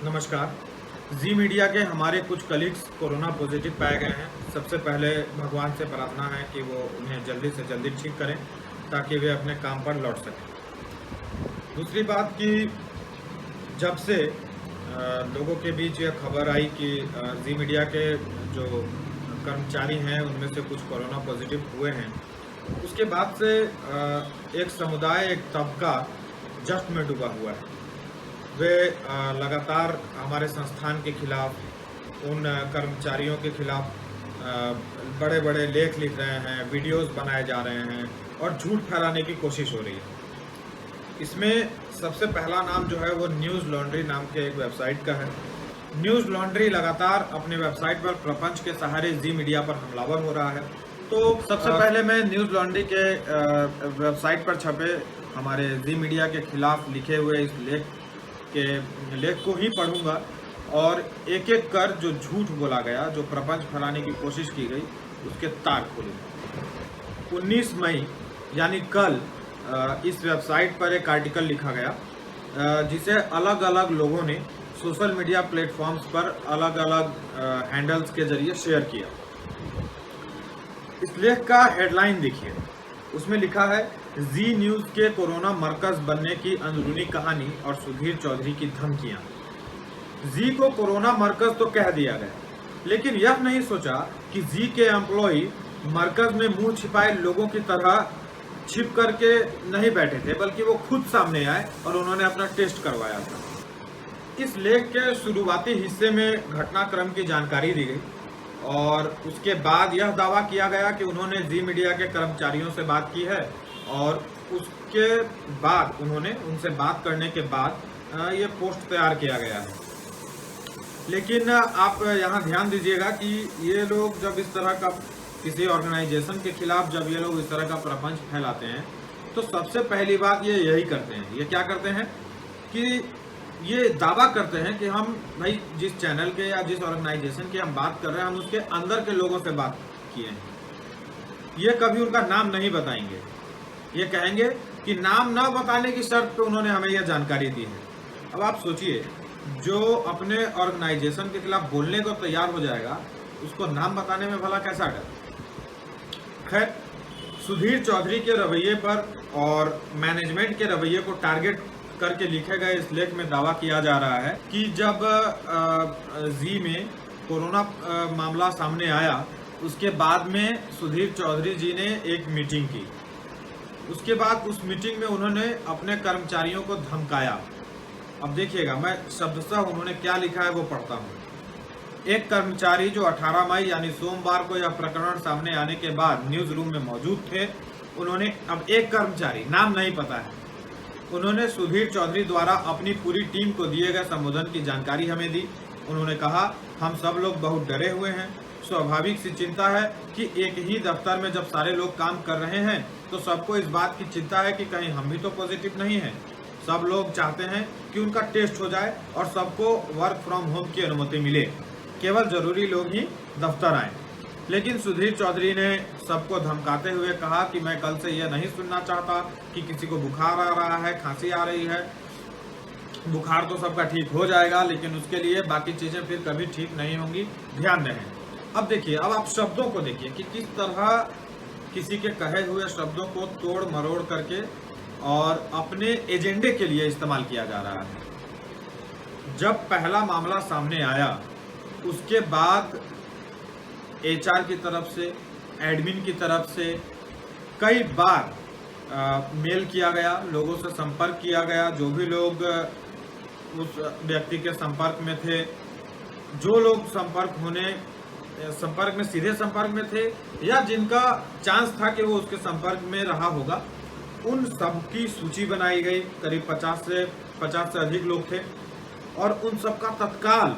नमस्कार। जी मीडिया के हमारे कुछ कलीग्स कोरोना पॉजिटिव पाए गए हैं। सबसे पहले भगवान से प्रार्थना है कि वो उन्हें जल्दी से जल्दी ठीक करें ताकि वे अपने काम पर लौट सकें। दूसरी बात कि जब से लोगों के बीच यह खबर आई कि जी मीडिया के जो कर्मचारी हैं उनमें से कुछ कोरोना पॉजिटिव हुए हैं, उसके बाद से एक समुदाय, एक तबका जश्न में डूबा हुआ है। वे लगातार हमारे संस्थान के खिलाफ, उन कर्मचारियों के खिलाफ बड़े बड़े लेख लिख रहे हैं, वीडियोस बनाए जा रहे हैं और झूठ फैलाने की कोशिश हो रही है। इसमें सबसे पहला नाम जो है वो न्यूज़ लॉन्ड्री नाम के एक वेबसाइट का है। न्यूज़ लॉन्ड्री लगातार अपने वेबसाइट पर प्रपंच के सहारे जी मीडिया पर हमलावर हो रहा है। तो सबसे पहले मैं न्यूज़ लॉन्ड्री के वेबसाइट पर छपे हमारे जी मीडिया के खिलाफ लिखे हुए इस लेख को ही पढ़ूंगा और एक एक कर जो झूठ बोला गया, जो प्रपंच फैलाने की कोशिश की गई, उसके तार खोलूंगा। 19 मई यानी कल इस वेबसाइट पर एक आर्टिकल लिखा गया जिसे अलग अलग लोगों ने सोशल मीडिया प्लेटफॉर्म्स पर अलग अलग हैंडल्स के जरिए शेयर किया। इस लेख का हेडलाइन देखिए, उसमें लिखा है जी न्यूज़ के कोरोना मरकज बनने की अंदरूनी कहानी और सुधीर चौधरी की धमकियां। जी को कोरोना मरकज तो कह दिया गया, लेकिन यह नहीं सोचा कि जी के एम्प्लॉय मरकज में मुंह छिपाए लोगों की तरह छिप करके नहीं बैठे थे, बल्कि वो खुद सामने आए और उन्होंने अपना टेस्ट करवाया था। इस लेख के शुरुआती हिस्से में घटनाक्रम की जानकारी दी गई और उसके बाद यह दावा किया गया कि उन्होंने जी मीडिया के कर्मचारियों से बात की है और उसके बाद उन्होंने उनसे बात करने के बाद ये पोस्ट तैयार किया गया है। लेकिन आप यहाँ ध्यान दीजिएगा कि ये लोग जब इस तरह का किसी ऑर्गेनाइजेशन के खिलाफ जब ये लोग इस तरह का प्रपंच फैलाते हैं तो सबसे पहली बात ये यही करते हैं, ये क्या करते हैं कि ये दावा करते हैं कि हम भाई जिस चैनल के या जिस ऑर्गेनाइजेशन की हम बात कर रहे हैं, हम उसके अंदर के लोगों से बात किए हैं। ये कभी उनका नाम नहीं बताएंगे, ये कहेंगे कि नाम ना बताने की शर्त पे उन्होंने हमें यह जानकारी दी है। अब आप सोचिए, जो अपने ऑर्गेनाइजेशन के खिलाफ बोलने को तैयार हो जाएगा, उसको नाम बताने में भला कैसा डर। खैर, सुधीर चौधरी के रवैये पर और मैनेजमेंट के रवैये को टारगेट करके लिखे गए इस लेख में दावा किया जा रहा है कि जब जी में कोरोना मामला सामने आया, उसके बाद में सुधीर चौधरी जी ने एक मीटिंग की। उसके बाद उस मीटिंग में उन्होंने अपने कर्मचारियों को धमकाया। अब देखिएगा, मैं शब्दशः उन्होंने क्या लिखा है वो पढ़ता हूँ। एक कर्मचारी जो 18 मई यानी सोमवार को यह प्रकरण सामने आने के बाद न्यूज रूम में मौजूद थे, उन्होंने, अब एक कर्मचारी, नाम नहीं पता है, उन्होंने सुधीर चौधरी द्वारा अपनी पूरी टीम को दिए गए संबोधन की जानकारी हमें दी। उन्होंने कहा, हम सब लोग बहुत डरे हुए हैं। स्वाभाविक सी चिंता है कि एक ही दफ्तर में जब सारे लोग काम कर रहे हैं तो सबको इस बात की चिंता है कि कहीं हम भी तो पॉजिटिव नहीं हैं। सब लोग चाहते हैं कि उनका टेस्ट हो जाए और सबको वर्क फ्रॉम होम की अनुमति मिले, केवल जरूरी लोग ही दफ्तर आएं। लेकिन सुधीर चौधरी ने सबको धमकाते हुए कहा कि मैं कल से यह नहीं सुनना चाहता कि किसी को बुखार आ रहा है, खांसी आ रही है। बुखार तो सबका ठीक हो जाएगा, लेकिन उसके लिए बाकी चीज़ें फिर कभी ठीक नहीं होंगी, ध्यान रखें। अब देखिए, अब आप शब्दों को देखिए कि किस तरह किसी के कहे हुए शब्दों को तोड़ मरोड़ करके और अपने एजेंडे के लिए इस्तेमाल किया जा रहा है। जब पहला मामला सामने आया, उसके बाद एचआर की तरफ से, एडमिन की तरफ से कई बार मेल किया गया, लोगों से संपर्क किया गया। जो भी लोग उस व्यक्ति के संपर्क में थे, जो लोग संपर्क में सीधे संपर्क में थे या जिनका चांस था कि वो उसके संपर्क में रहा होगा, उन सब की सूची बनाई गई। करीब 50 से अधिक लोग थे और उन सब का तत्काल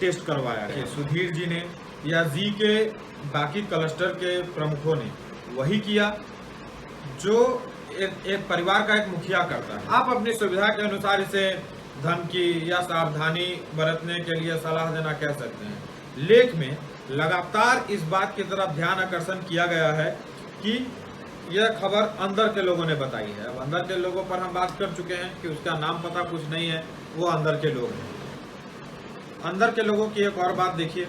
टेस्ट करवाया गया। सुधीर जी ने या जी के बाकी क्लस्टर के प्रमुखों ने वही किया जो एक परिवार का एक मुखिया करता है। आप अपनी सुविधा के अनुसार इसे धमकी या सावधानी बरतने के लिए सलाह देना कह सकते हैं। लेख में लगातार इस बात की तरफ ध्यान आकर्षण किया गया है कि यह खबर अंदर के लोगों ने बताई है। अब अंदर के लोगों पर हम बात कर चुके हैं कि उसका नाम पता कुछ नहीं है, वो अंदर के लोग हैं। अंदर के लोगों की एक और बात देखिए,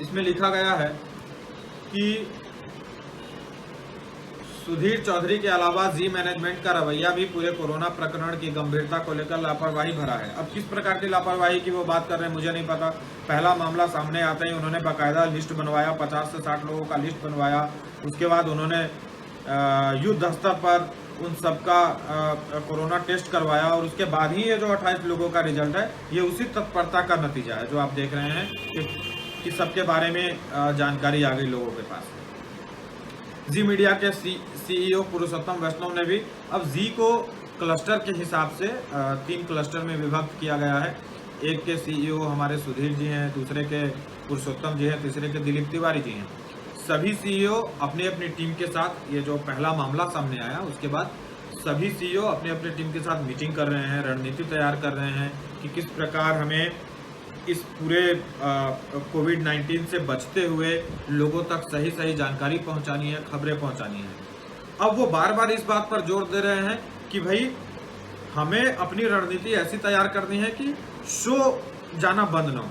इसमें लिखा गया है कि सुधीर चौधरी के अलावा जी मैनेजमेंट का रवैया भी पूरे कोरोना प्रकरण की गंभीरता को लेकर लापरवाही भरा है। अब किस प्रकार की लापरवाही की वो बात कर रहे हैं मुझे नहीं पता। पहला मामला सामने आते ही उन्होंने बाकायदा लिस्ट बनवाया, 50 से 60 लोगों का लिस्ट बनवाया। उसके बाद उन्होंने युद्ध स्तर पर उन सबका कोरोना टेस्ट करवाया और उसके बाद ही ये जो 28 लोगों का रिजल्ट है, ये उसी तत्परता का नतीजा है जो आप देख रहे हैं कि सबके बारे में जानकारी आ गई लोगों के पास। जी मीडिया के सीईओ पुरुषोत्तम वैष्णव ने भी अब जी को क्लस्टर के हिसाब से 3 क्लस्टर में विभक्त किया गया है। एक के सीईओ हमारे सुधीर जी हैं, दूसरे के पुरुषोत्तम जी हैं, तीसरे के दिलीप तिवारी जी हैं। सभी सीईओ अपनी अपनी टीम के साथ, ये जो पहला मामला सामने आया उसके बाद सभी सीईओ अपनी अपनी टीम के साथ मीटिंग कर रहे हैं, रणनीति तैयार कर रहे हैं कि किस प्रकार हमें इस पूरे कोविड-19 से बचते हुए लोगों तक सही सही जानकारी पहुंचानी है, खबरें पहुंचानी है। अब वो बार बार इस बात पर जोर दे रहे हैं कि भाई हमें अपनी रणनीति ऐसी तैयार करनी है कि शो जाना बंद ना हो।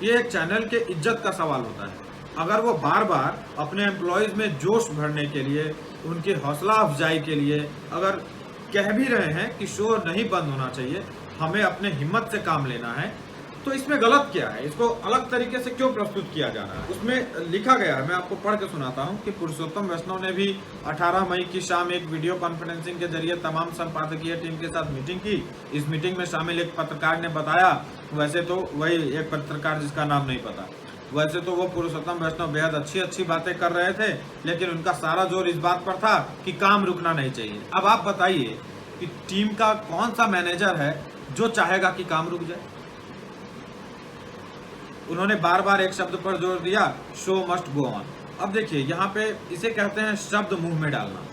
ये एक चैनल के इज्जत का सवाल होता है। अगर वो बार बार अपने एम्प्लॉयज़ में जोश भरने के लिए, उनकी हौसला अफजाई के लिए अगर कह भी रहे हैं कि शो नहीं बंद होना चाहिए, हमें अपने हिम्मत से काम लेना है, तो इसमें गलत क्या है? इसको अलग तरीके से क्यों प्रस्तुत किया जा रहा है? उसमें लिखा गया है, मैं आपको पढ़ के सुनाता हूं कि पुरुषोत्तम वैष्णव ने भी 18 मई की शाम एक वीडियो कॉन्फ्रेंसिंग के जरिए तमाम संपादकीय टीम के साथ मीटिंग की। इस मीटिंग में शामिल एक पत्रकार ने बताया, वैसे तो वही एक पत्रकार जिसका नाम नहीं पता, वैसे तो वो पुरुषोत्तम वैष्णव बेहद अच्छी बातें कर रहे थे, लेकिन उनका सारा जोर इस बात पर था कि काम रुकना नहीं चाहिए। अब आप बताइए कि टीम का कौन सा मैनेजर है जो चाहेगा कि काम रुक जाए? उन्होंने बार बार एक शब्द पर जोर दिया, शो मस्ट गो ऑन। अब देखिए यहाँ पे इसे कहते हैं शब्द मुंह में डालना।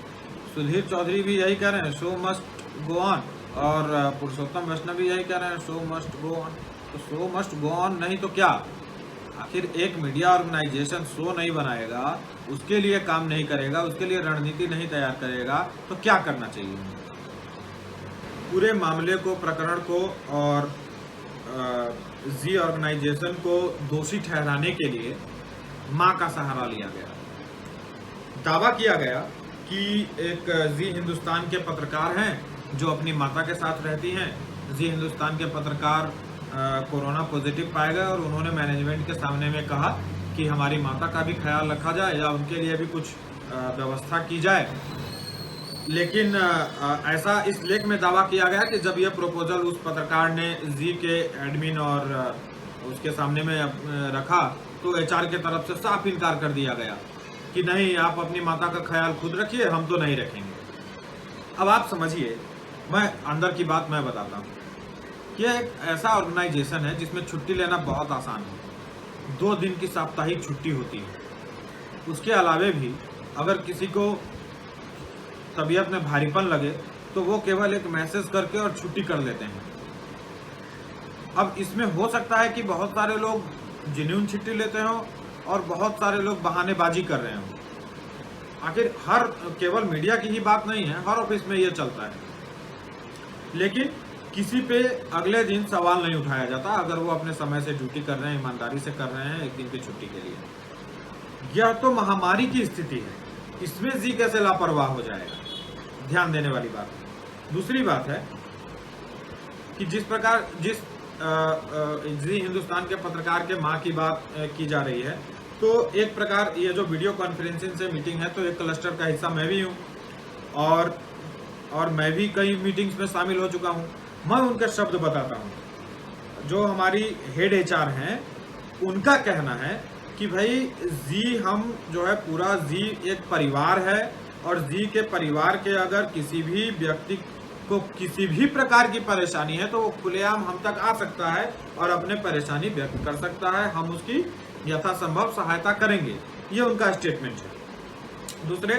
सुधीर चौधरी भी यही कह रहे हैं, शो मस्ट गो ऑन, और पुरुषोत्तम वैष्णव भी यही कह रहे हैं, शो मस्ट गो ऑन। तो शो मस्ट गो ऑन नहीं तो क्या? आखिर एक मीडिया ऑर्गेनाइजेशन शो नहीं बनाएगा, उसके लिए काम नहीं करेगा, उसके लिए रणनीति नहीं तैयार करेगा, तो क्या करना चाहिए? पूरे मामले को, प्रकरण को और जी ऑर्गेनाइजेशन को दोषी ठहराने के लिए मां का सहारा लिया गया। दावा किया गया कि एक जी हिंदुस्तान के पत्रकार हैं जो अपनी माता के साथ रहती हैं। जी हिंदुस्तान के पत्रकार कोरोना पॉजिटिव पाए गए और उन्होंने मैनेजमेंट के सामने में कहा कि हमारी माता का भी ख्याल रखा जाए या उनके लिए भी कुछ व्यवस्था की जाए। लेकिन ऐसा इस लेख में दावा किया गया कि जब यह प्रपोजल उस पत्रकार ने जी के एडमिन और उसके सामने में रखा तो एचआर के तरफ से साफ इनकार कर दिया गया कि नहीं, आप अपनी माता का ख्याल खुद रखिए, हम तो नहीं रखेंगे। अब आप समझिए, मैं अंदर की बात मैं बताता हूँ कि एक ऐसा ऑर्गेनाइजेशन है जिसमें छुट्टी लेना बहुत आसान है। 2 दिन की साप्ताहिक छुट्टी होती है। उसके अलावे भी अगर किसी को तबीयत में भारीपन लगे तो वो केवल एक मैसेज करके और छुट्टी कर लेते हैं। अब इसमें हो सकता है कि बहुत सारे लोग जेन्युइन छुट्टी लेते हों और बहुत सारे लोग बहानेबाजी कर रहे हों। आखिर हर केवल मीडिया की ही बात नहीं है, हर ऑफिस में ये चलता है। लेकिन किसी पे अगले दिन सवाल नहीं उठाया जाता अगर वो अपने समय से ड्यूटी कर रहे हैं, ईमानदारी से कर रहे हैं एक दिन की छुट्टी के लिए। यह तो महामारी की स्थिति है, इसमें जी कैसे लापरवाह हो जाएगा? ध्यान देने वाली बात। दूसरी बात है कि जिस प्रकार जी हिंदुस्तान के पत्रकार के मां की बात की जा रही है, तो एक प्रकार ये जो वीडियो कॉन्फ्रेंसिंग से मीटिंग है तो एक क्लस्टर का हिस्सा मैं भी हूँ और मैं भी कई मीटिंग्स में शामिल हो चुका हूँ। मैं उनके शब्द बताता हूँ। जो हमारी हेड एचआर हैं उनका कहना है कि भाई जी, हम जो है पूरा जी एक परिवार है और जी के परिवार के अगर किसी भी व्यक्ति को किसी भी प्रकार की परेशानी है तो वो खुलेआम हम तक आ सकता है और अपने परेशानी व्यक्त कर सकता है। हम उसकी यथासंभव सहायता करेंगे, ये उनका स्टेटमेंट है। दूसरे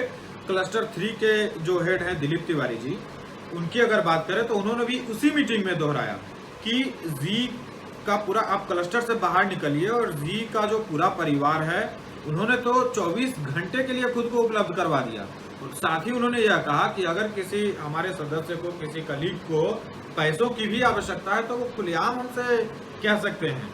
क्लस्टर 3 के जो हेड हैं दिलीप तिवारी जी, उनकी अगर बात करें तो उन्होंने भी उसी मीटिंग में दोहराया कि जी का पूरा आप क्लस्टर से बाहर निकलिए और जी का जो पूरा परिवार है उन्होंने तो 24 घंटे के लिए खुद को उपलब्ध करवा दिया। साथ ही उन्होंने यह कहा कि अगर किसी हमारे सदस्य को, किसी कलीग को पैसों की भी आवश्यकता है तो वो खुलेआम हमसे कह सकते हैं।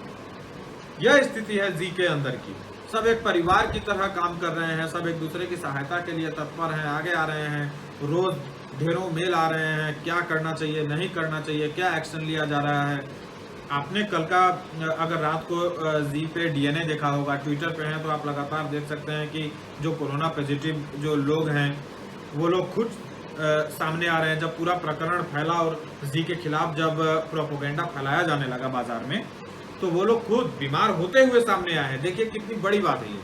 यह स्थिति है जी के अंदर की। सब एक परिवार की तरह काम कर रहे हैं, सब एक दूसरे की सहायता के लिए तत्पर हैं, आगे आ रहे हैं, रोज ढेरों मेल आ रहे हैं, क्या करना चाहिए, नहीं करना चाहिए, क्या एक्शन लिया जा रहा है। आपने कल का अगर रात को जी पे डीएनए देखा होगा, ट्विटर पे हैं तो आप लगातार देख सकते हैं कि जो कोरोना पॉजिटिव जो लोग हैं वो लोग खुद सामने आ रहे हैं। जब पूरा प्रकरण फैला और जी के खिलाफ जब प्रोपोगेंडा फैलाया जाने लगा बाजार में, तो वो लोग खुद बीमार होते हुए सामने आए हैं। देखिए कितनी बड़ी बात है ये।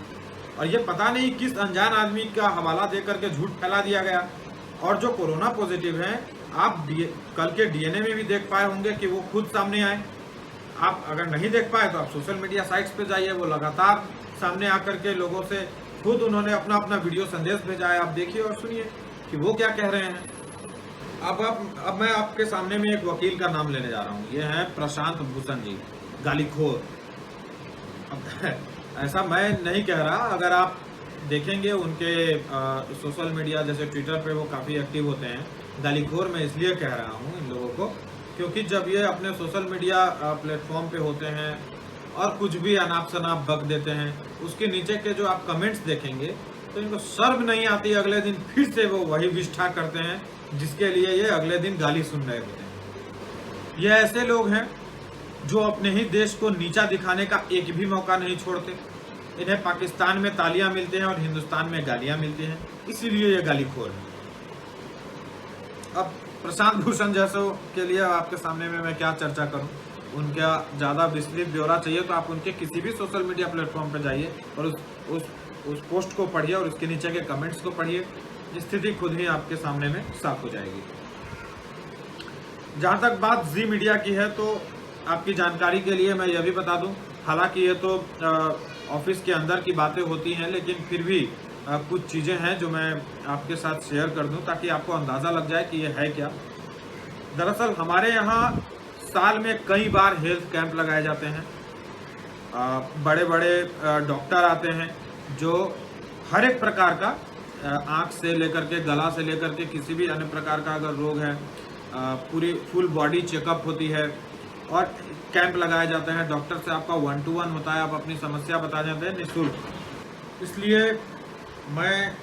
और ये पता नहीं किस अनजान आदमी का हवाला दे करके झूठ फैला दिया गया। और जो कोरोना पॉजिटिव हैं, आप कल के डीएनए में भी देख पाए होंगे कि वो खुद सामने आए। आप अगर नहीं देख पाए तो आप सोशल मीडिया साइट्स पे जाइए, वो लगातार सामने आकर के लोगों से खुद उन्होंने अपना अपना वीडियो संदेश भेजा है। आप देखिए और सुनिए कि वो क्या कह रहे हैं। अब मैं आपके सामने में एक वकील का नाम लेने जा रहा हूँ। ये है प्रशांत भूषण जी, गालीखोर। ऐसा मैं नहीं कह रहा, अगर आप देखेंगे उनके सोशल मीडिया जैसे ट्विटर पे वो काफ़ी एक्टिव होते हैं। गालीखोर मैं इसलिए कह रहा हूँ इन लोगों को क्योंकि जब ये अपने सोशल मीडिया प्लेटफॉर्म पे होते हैं और कुछ भी अनाप शनाप बक देते हैं, उसके नीचे के जो आप कमेंट्स देखेंगे तो इनको शर्म नहीं आती। अगले दिन फिर से वो वही विष्ठा करते हैं जिसके लिए ये अगले दिन गाली सुन रहे होते हैं। ये ऐसे लोग हैं जो अपने ही देश को नीचा दिखाने का एक भी मौका नहीं छोड़ते। इन्हें पाकिस्तान में तालियां मिलती हैं और हिंदुस्तान में गालियां मिलती हैं, इसीलिए ये गालीखोर है। अब प्रशांत भूषण जैसों के लिए आपके सामने में मैं क्या चर्चा करूं। उनका ज़्यादा विस्तृत ब्यौरा चाहिए तो आप उनके किसी भी सोशल मीडिया प्लेटफॉर्म पर जाइए और उस पोस्ट को पढ़िए और उसके नीचे के कमेंट्स को पढ़िए। स्थिति खुद ही आपके सामने में साफ हो जाएगी। जहाँ तक बात जी मीडिया की है तो आपकी जानकारी के लिए मैं यह भी बता दूं, हालांकि ये तो ऑफिस के अंदर की बातें होती हैं, लेकिन फिर भी कुछ चीज़ें हैं जो मैं आपके साथ शेयर कर दूं ताकि आपको अंदाज़ा लग जाए कि ये है क्या। दरअसल हमारे यहाँ साल में कई बार हेल्थ कैंप लगाए जाते हैं। बड़े बड़े डॉक्टर आते हैं जो हर एक प्रकार का आँख से लेकर के गला से लेकर के किसी भी अन्य प्रकार का अगर रोग है, पूरी फुल बॉडी चेकअप होती है और कैंप लगाए जाते हैं। डॉक्टर से आपका 1-to-1 होता है, आप अपनी समस्या बता जाते हैं निःशुल्क। इसलिए मैं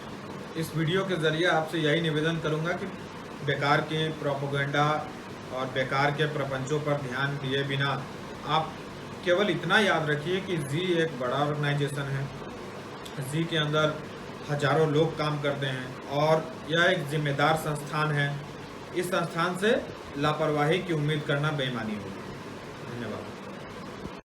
इस वीडियो के ज़रिए आपसे यही निवेदन करूंगा कि बेकार के प्रोपोगेंडा और बेकार के प्रपंचों पर ध्यान दिए बिना आप केवल इतना याद रखिए कि जी एक बड़ा ऑर्गेनाइजेशन है। जी के अंदर हजारों लोग काम करते हैं और यह एक जिम्मेदार संस्थान है। इस संस्थान से लापरवाही की उम्मीद करना बेईमानी होगी। धन्यवाद।